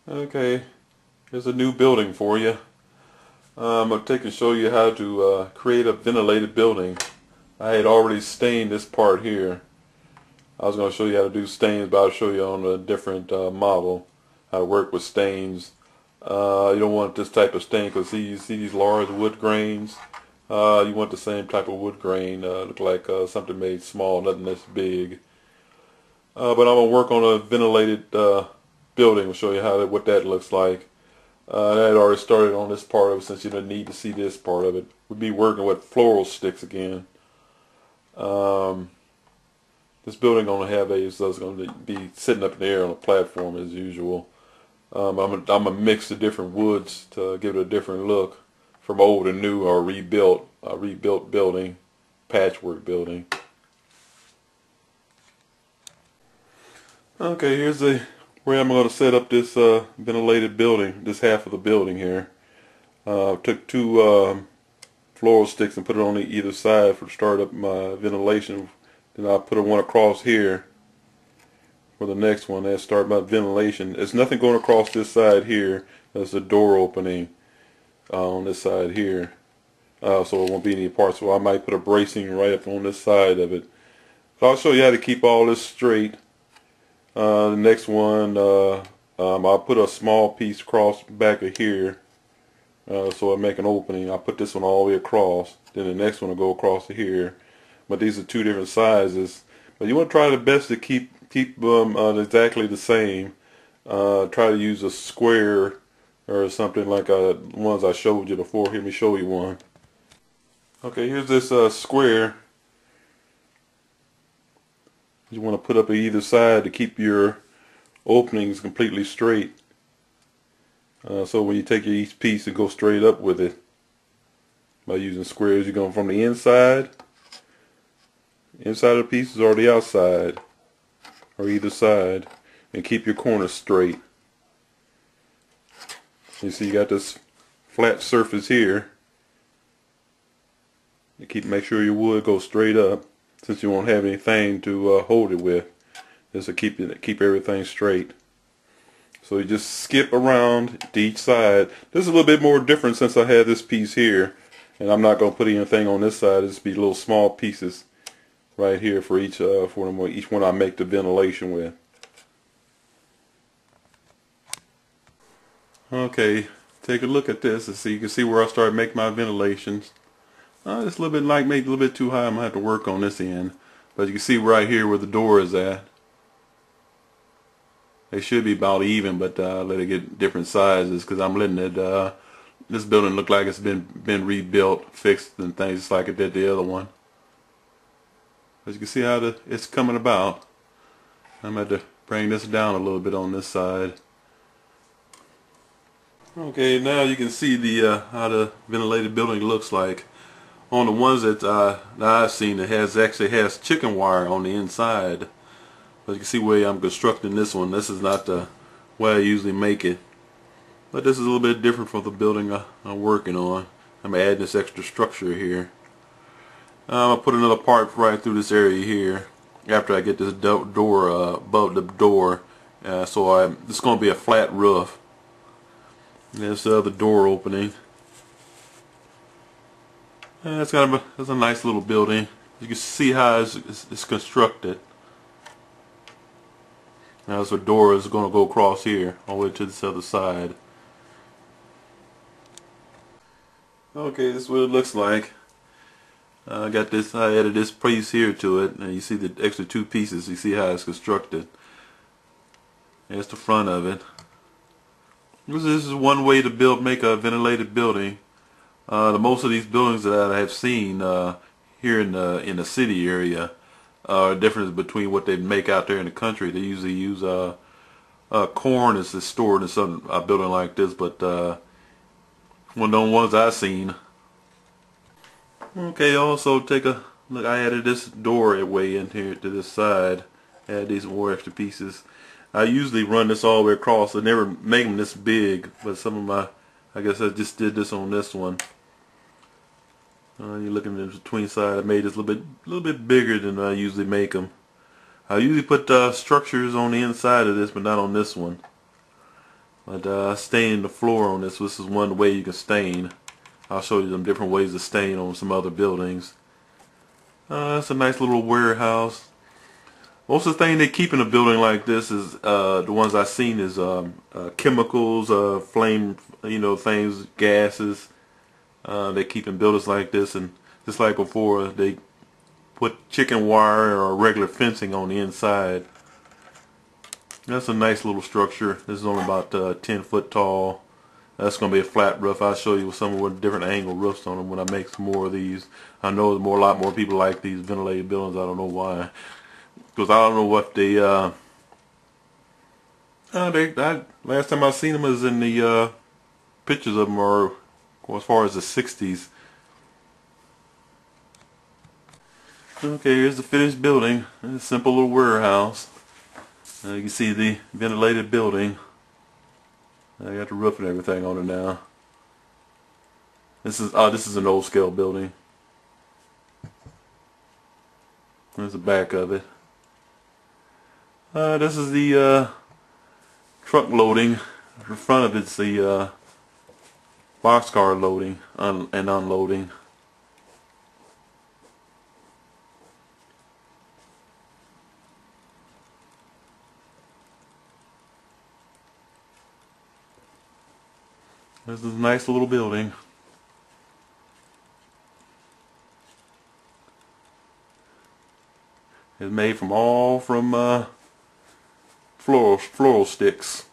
Okay, here's a new building for you. I'm going to take and show you how to create a ventilated building. I had already stained this part here. I was going to show you how to do stains, but I'll show you on a different model how to work with stains. You don't want this type of stain because you see these large wood grains. You want the same type of wood grain, look like something made small, nothing this big. But I'm going to work on a ventilated building. I'll show you what that looks like. I had already started on this part of it since you don't need to see this part of it. We'll be working with Florist Sticks again. This building going to have it's going to be sitting up in the air on a platform as usual. I'm gonna mix the different woods to give it a different look from old and new or rebuilt building, patchwork building. Okay, here's where I'm going to set up this ventilated building, this half of the building here. Took two floral sticks and put it on either side for to start up my ventilation. Then I put one across here for the next one. That start my ventilation. There's nothing going across this side here. There's a door opening on this side here, so it won't be any parts. So I might put a bracing right up on this side of it. So I'll show you how to keep all this straight. The next one, I'll put a small piece across back of here, so I make an opening. I'll put this one all the way across. Then the next one will go across to here. But these are two different sizes. But you want to try the best to keep them exactly the same. Try to use a square or something like the ones I showed you before. Let me show you one. Okay, here's this square. You want to put up at either side to keep your openings completely straight. So when you take each piece and go straight up with it by using squares, you're going from the inside of the pieces or the outside or either side, and keep your corners straight. You see you got this flat surface here. You make sure your wood goes straight up, since you won't have anything to hold it with. This will keep everything straight. So you just skip around to each side. This is a little bit more different since I have this piece here, and I'm not going to put anything on this side. This will be little small pieces right here for each one I make the ventilation with. Okay, take a look at this and see. You can see where I started making my ventilations. It's a little bit maybe a little bit too high. I'm gonna have to work on this end. But you can see right here where the door is at. They should be about even, but let it get different sizes because I'm letting it. This building look like it's been rebuilt, fixed, and things just like it did the other one. As you can see how it's coming about. I'm going to have to bring this down a little bit on this side. Okay, now you can see how the ventilated building looks like. On the ones that I've seen, it actually has chicken wire on the inside. But you can see where I'm constructing this one. This is not the way I usually make it. But this is a little bit different from the building I'm working on. I'm adding this extra structure here. I'll put another part right through this area here after I get this door above the door. So it's going to be a flat roof. There's the other door opening. It's a nice little building. You can see how it's constructed. Now this door is going to go across here all the way to this other side. Okay, this is what it looks like. I added this piece here to it, and you see the extra two pieces. You see how it's constructed. There's the front of it. This is one way to make a ventilated building. Most of these buildings that I have seen here in the city area are different between what they make out there in the country. They usually use corn as stored in a building like this, but one of the ones I've seen. Okay, also take a look. I added this doorway in here to this side. Add these more extra pieces. I usually run this all the way across. I never make them this big, but I guess I just did this on this one. You're looking at the between side. I made this a little bit bigger than I usually make them. I usually put structures on the inside of this, but not on this one. But staining the floor on this. This is one way you can stain. I'll show you some different ways to stain on some other buildings. It's a nice little warehouse. Most of the thing they keep in a building like this is the ones I've seen is chemicals, flame, things, gases. They keep in buildings like this, and just like before, they put chicken wire or regular fencing on the inside. That's a nice little structure. This is only about 10 foot tall. That's going to be a flat roof. I'll show you some with different angle roofs on them when I make some more of these. I know a lot more people like these ventilated buildings. I don't know why. Because I don't know what last time I seen them was in the pictures of them are as far as the 60s. Okay, here's the finished building. It's a simple little warehouse. You can see the ventilated building. I got the roof and everything on it now. This is an old scale building. There's the back of it. This is the truck loading. The front of it's the boxcar loading and unloading. This is a nice little building. It's made from floral sticks.